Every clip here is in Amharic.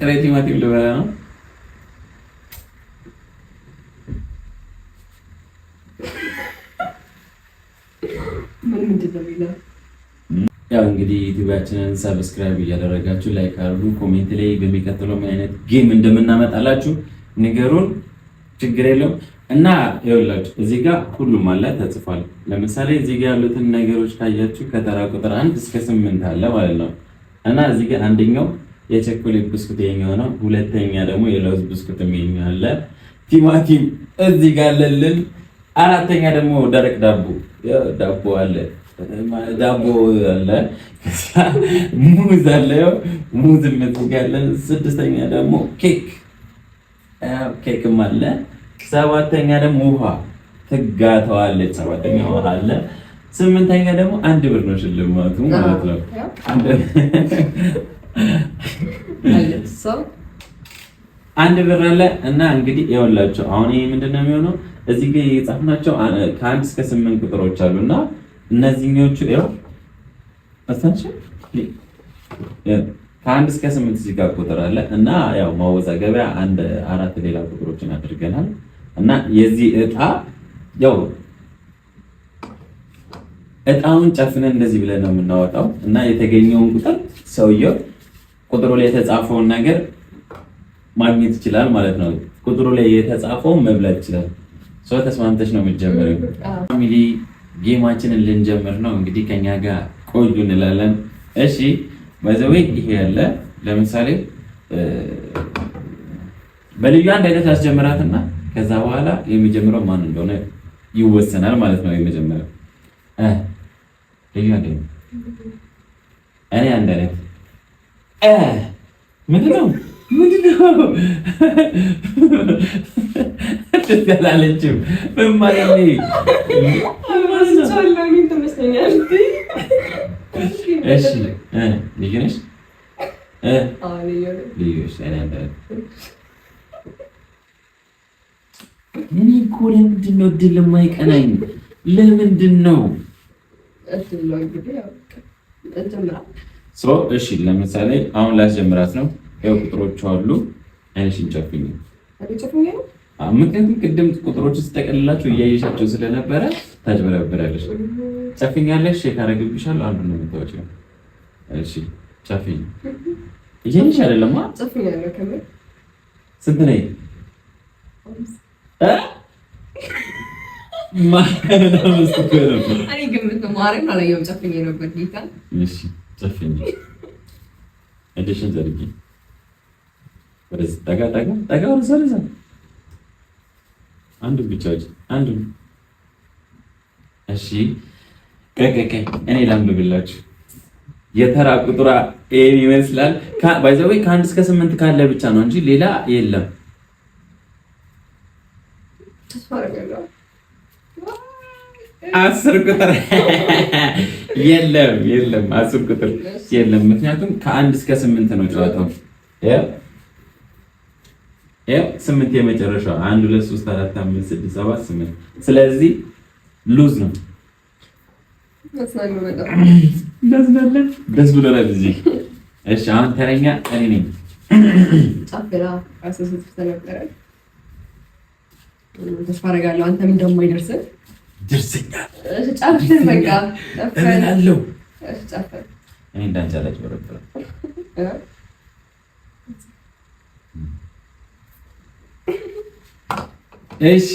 ጥሬ ቲማቲም ልበላ ነው። ያው እንግዲህ ዩቲዩባችንን ሰብስክራይብ እያደረጋችሁ ላይክ አድርጉ። ኮሜንት ላይ በሚቀጥለው ምን አይነት ጌም እንደምናመጣላችሁ ንገሩን፣ ችግር የለውም። እና ይኸውላችሁ እዚህ ጋር ሁሉም አለ ተጽፏል። ለምሳሌ እዚህ ጋር ያሉትን ነገሮች ካያችሁ ከተራ ቁጥር 1 እስከ 8 አለ ማለት ነው። እና እዚህ ጋር አንደኛው የቸኮሌት ብስኩት የኛው ነው። ሁለተኛ ደግሞ የለውዝ ብስኩት የኛው አለ። ቲማቲም እዚህ ጋር አለልን። አራተኛ ደግሞ ደረቅ ዳቦ አለ። ዳቦ አለ። ሙዝ አለ። ሙዝ እዚህ ስድስተኛ ደግሞ ኬክም አለ። ሰባተኛ ደግሞ ውሃ ትጋተዋለች። ሰባተኛ ውሃ አለ። ስምንተኛ ደግሞ 1 ብር ነው ሽልማቱ ማለት ነው። አንድ ብር አለ። እና እንግዲህ ይኸውላችሁ አሁን ይሄ ምንድነው የሚሆነው? እዚህ ጋር የጻፍናቸው ከ1 እስከ 8 ቁጥሮች አሉና እነዚህኞቹ ይኸው ከ1 እስከ 8 እዚህ ጋር ቁጥር አለ እና ያው ማወዛገቢያ 4 ሌላ ቁጥሮችን አድርገናል። እና የዚህ ያው እጣውን ጨፍነን እንደዚህ ብለን ነው የምናወጣው እና የተገኘውን ቁጥር ሰውየው ቁጥሩ ላይ የተጻፈውን ነገር ማግኘት ይችላል ማለት ነው። ቁጥሩ ላይ የተጻፈውን መብላት ይችላል። ሰው ተስማምተሽ ነው የምትጀምሪው። ፋሚሊ ጌማችንን ልንጀምር ነው እንግዲህ ከኛ ጋር ቆዩ እንላለን። እሺ በዘዌ ይሄ ያለ ለምሳሌ በልዩ አንድ አይነት ያስጀምራትና ከዛ በኋላ የሚጀምረው ማን እንደሆነ ይወሰናል ማለት ነው። የመጀመሪያው ልዩ አንድ አይነት እኔ አንድ አይነት ምንድነው ትላለችው ምን ማለት ነው? እሺ ልዩ ነሽ? እኔ እኮ ለምንድን ነው እድል የማይቀናኝ? ለምንድን ነው? እሺ ለምሳሌ አሁን ላስጀምራት ነው። ያው ቁጥሮቹ አሉ። አይንሽን ጨፍኝ። ምክንያቱም ቅድም ቁጥሮቹ ስትጠቀልላችሁ እያየሻቸው ስለነበረ ታጭበረብራለሽ። ጨፍኛለሽ። ሼክ አደርግብሻለሁ። አንዱ ነው የምታወጪው። እሺ ጨፍኝ። እየሄድሽ አይደለም? ጨፍኛለሁ። ከምን ስንት ነኝ? እሺ ጨፍኝ። እድሽን ዘርጊ። ወደዚህ ጠጋ ወደዛ አንዱ ብቻ አንዱ። እሺ እኔ ላንብብላችሁ። የተራ ቁጥሯ ኤን ይመስላል። ባይ ዘ ወይ ከ1 እስከ 8 ካለ ብቻ ነው እንጂ ሌላ የለም። 10 ቁጥር የለም። 10 ቁጥር የለም። ምክንያቱም ከ1 እስከ 8 ነው ጨዋታው። ያው 8 የመጨረሻው 1 2 3 4 5 6 7 8። ስለዚህ ሉዝ ነው። ደስ ብሎናል እዚህ። እሺ አሁን ተረኛ እኔ ነኝ። ጫፍራ አሰሰት ተነበረ። ተስፋ አደርጋለሁ አንተም እንደማይደርስ ደርሰኛል። እሺ ጫፍር በቃ ጫፍራለሁ። እሺ ጫፍር እኔ እንዳንቻለች ወረደ። እሺ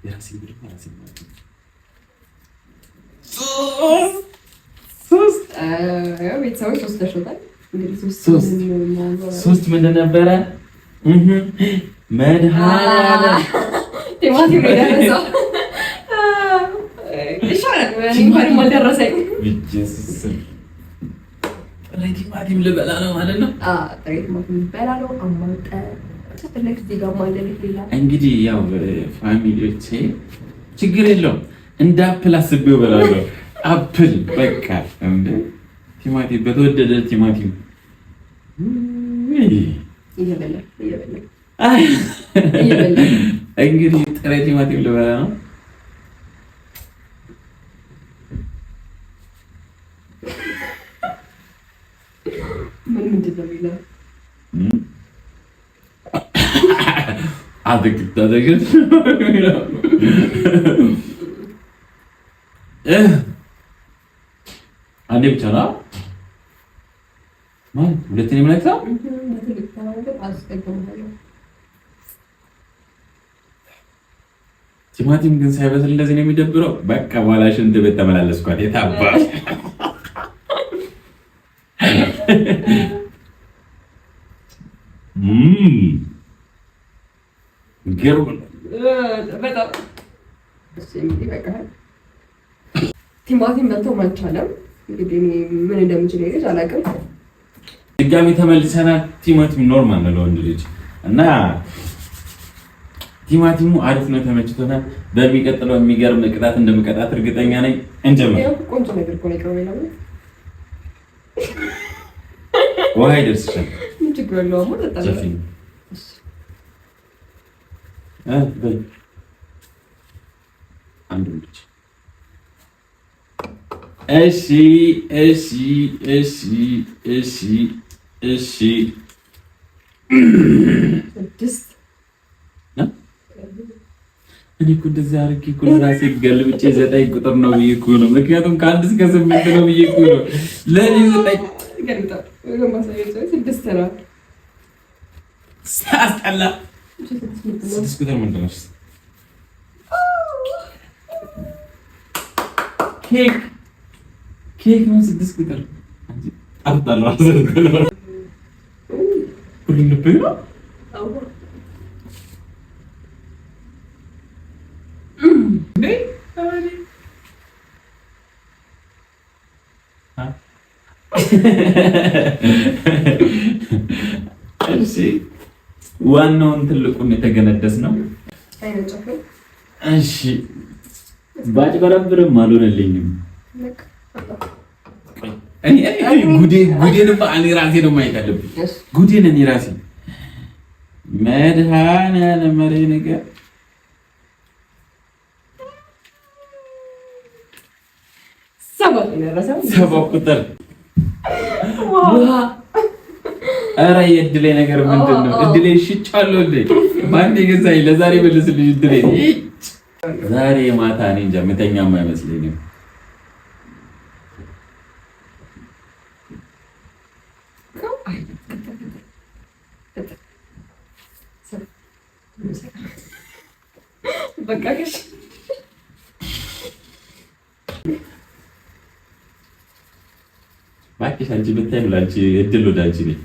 የራሴ ብር ማለት ነው። ሶስት ምንድን ነበረ? መድኃኒዓለም ቲማቲም ልበላ ነው ማለት ነው። እንግዲህ ያው ፋሚሊዎቼ ችግር የለውም። እንደ አፕል አስቤው እበላለሁ። አፕል በቃ እንደ ቲማቲም በተወደደ ቲማቲም እንግዲህ ጥሬ ቲማቲም ልበላ ነው። አንዴ ብቻ ነው ማለት ሁለተኛ ምንክታ ቲማቲም ግን ሳይበስል እንደዚህ ነው የሚደብረው። በቃ በኋላ ሽንት ቤት ተመላለስኳት የታባ ቲማቲም መተው አልቻለም። እንግዲህ ምን እንደምችል ልጅ አላውቅም። ድጋሚ ተመልሰናል። ቲማቲም ኖርማል ነው ለወንድ ልጅ እና ቲማቲሙ አሪፍ ነው፣ ተመችቶናል። በሚቀጥለው የሚገርም ቅጣት እንደምቀጣት እርግጠኛ ነኝ። እንጀምር። ቆንጆ ነገር እኮ ነው የቀረበው። ውሃ ይደርስሻል። ምን ችግር አለው? አሞ ተጣጣለ። አንዱ ልጅ እሺ እሺ እሺ እሺ እሺ ስድስት እኔ እኮ እንደዚህ አድርጌ እኮ ለራሴ ገልብጬ 9 ቁጥር ነው ብዬ እኮ ነው። ምክንያቱም ከ1 እስከ 8 ነው ብዬ እኮ ነው። ለኔ 9 ገልብጣ ወይ ማሳየት ስድስት ነው። ሳስጠላ 6 ቁጥር ምንድን ነው? ኬክ ነው 6 ቁጥር አጣጣለው አዘርኩ ሁሉ ነው። እሺ ዋናውን ትልቁን የተገነደስ ነው። እሺ ባጭበረብርም አልሆነልኝም። ጉዴንማ እኔ ራሴ ነው ማየት አለብኝ። ጉዴን እኔ ራሴ መድኃኒዓለም ነገር ሰባት ቁጥር ኧረ የእድሌ ነገር ምንድን ነው? እድሌ ሽጫለሁ እንዴ? ማን የገዛኝ? ለዛሬ መልስልኝ እድሌ። ዛሬ ማታ እኔ እንጃ የምተኛም አይመስለኝም። በቃ እባክሽ አንቺ ብታይ ብላንቺ እድል ወደ አንቺ ነኝ።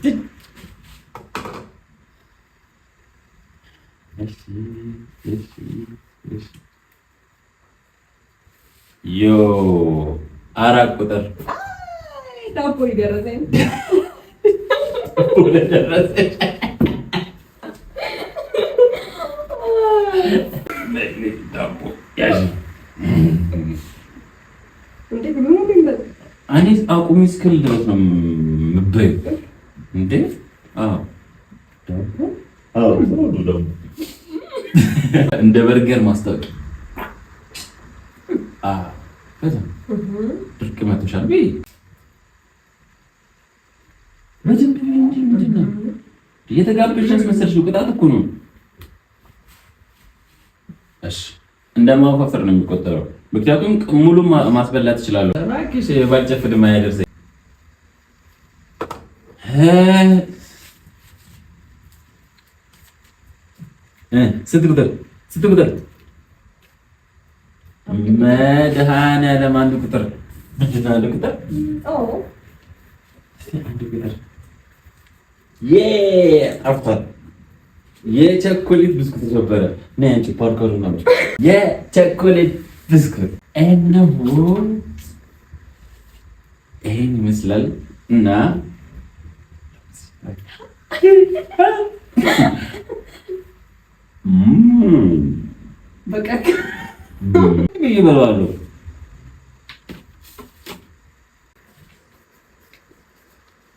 ዮ 4 ቁጥር ዳቦ ይደረሰኝ ዳቦ ያዥ እኔ አቁሚ እስክል ድረስ ነው የምበይው እንዴ? እንደ በርገር ማስታወቂያ ድርቅ መቶሻል። መጀመሪያ እንጂ ምንድን ነው እየተጋበዝሽ አስመሰልሽው? ቅጣት እኮ ነው። እሺ እንደማወፋፈር ነው የሚቆጠረው። ምክንያቱም ሙሉ ማስበላት እችላለሁ። እባክሽ ባልጨፍድ ማያደርሰኝ ስንት ቁጥር መድኃኒዓለም አንድ ቁጥር ምንድን ነው? አንድ ቁጥር ጠፍቷል። የቸኮሌት ብስኩት ተሰበረ። ነይ አንቺ ፓርከሩ ነው የቸኮሌት ብስኩት እነሆ። ይሄን ይመስላል እና በቃ ይበላሉ።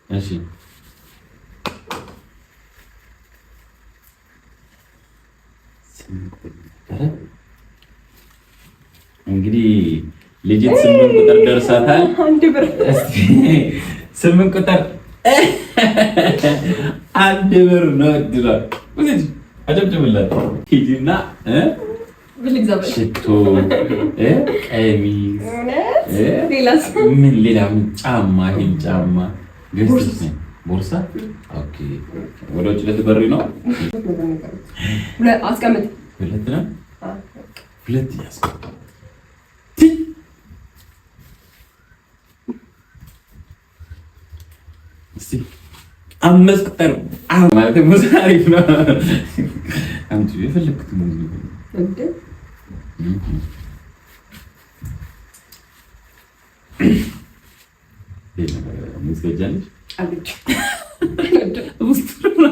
እሺ እንግዲህ ልጅት 8 ቁጥር ደርሳታል። አንድ ብር እስቲ 8 ቁጥር አንድ ብር ነው እድሏል። ወይስ አጨብጭብላት ሂጂና ሽቶ ቀሚስ ምን ሌላ ምን ጫማ ይሄን ጫማ ገዝተሽ ነው ቦርሳ ኦኬ ወደ ውጭ ልትበሪ ነው አስቀምጥ ሁለት ነው ሁለት ያስቀምጥ እስቲ አምስት ቁጥር ማለት ሙዛሪፍ ነው አንቺ የፈለግኩት ነው እንዴ ሙዝገጃለሽ አልጭ ውስጥና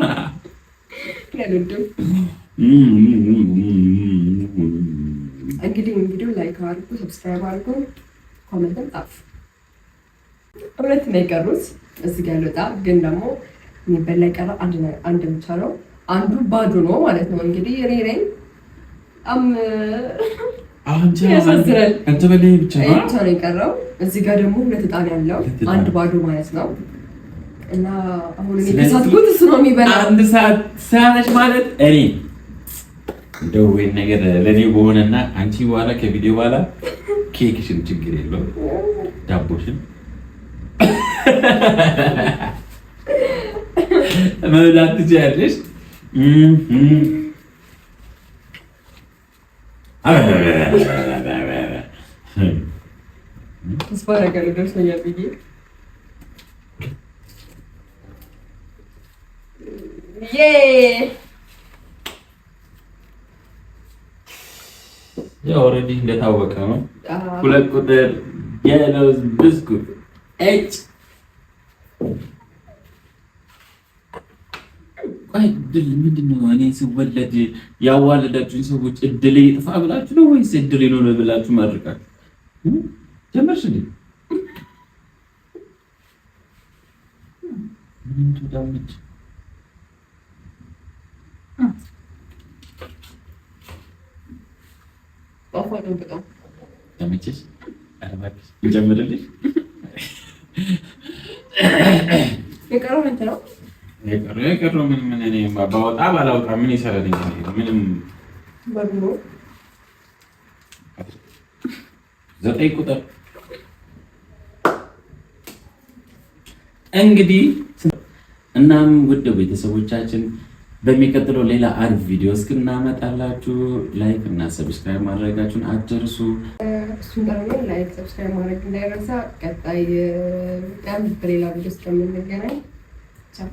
እንግዲህ ቪዲዮ ላይክ አድርጉ፣ ሰብስክራይብ አድርጉ፣ ኮሜንትም ጻፉ። ሁለት ነው የቀሩት እዚህ ጋር ልወጣ ግን ደግሞ የሚበላ የቀረ አንድ ብቻ ነው። አንዱ ባዶ ነው ማለት ነው። እንግዲህ ሬሬን ያሳዝናል። አንተ በላይ ብቻ ነው የቀረው። እዚህ ጋር ደግሞ ሁለት ዕጣን ያለው አንድ ባዶ ማለት ነው። እና አሁን እኔ ተሳትኩት እሱ ነው የሚበላ። አንድ ሰዓት ማለት እኔ እንደው ወይ ነገር ለኔ በሆነና አንቺ በኋላ ከቪዲዮ በኋላ ኬክሽን ችግር የለው ዳቦሽን መብላት ትችያለሽ። ተስፋ አደርጋለሁ ደርሶኛል ብዬ ያው ኦልሬዲ እንደታወቀ ነው። ሁለት ቁጥር የለውዝ ብስኩት እጭ ቆይ እድል ምንድን ነው? እኔ ስወለድ ያዋለዳችሁኝ ሰዎች እድል ይጥፋ ብላችሁ ነው ወይስ እድል ይኖር ብላችሁ ማድረጋችሁ ጀመርሽ እንዴ? ምን ትዳምጭ አፋዶ በጣም ተመቸሽ? አረባክሽ እንጀምርልሽ። የቀረው ምን ነው? የቀረው ምን እኔ ባወጣ ባላወጣ ምን ይሰራልኝ? ምንም በድሮ 9 ቁጥር እንግዲህ እናም ውድ ቤተሰቦቻችን በሚቀጥለው ሌላ አሪፍ ቪዲዮ እስክናመጣላችሁ ላይክ እና ሰብስክራይብ ማድረጋችሁን አትርሱ። እሱን ደግሞ ላይክ ሰብስክራይብ ማድረግ እንዳይረሳ። ቀጣይ ቀን በሌላ ቪዲዮ እስከምንገናኝ ቻው።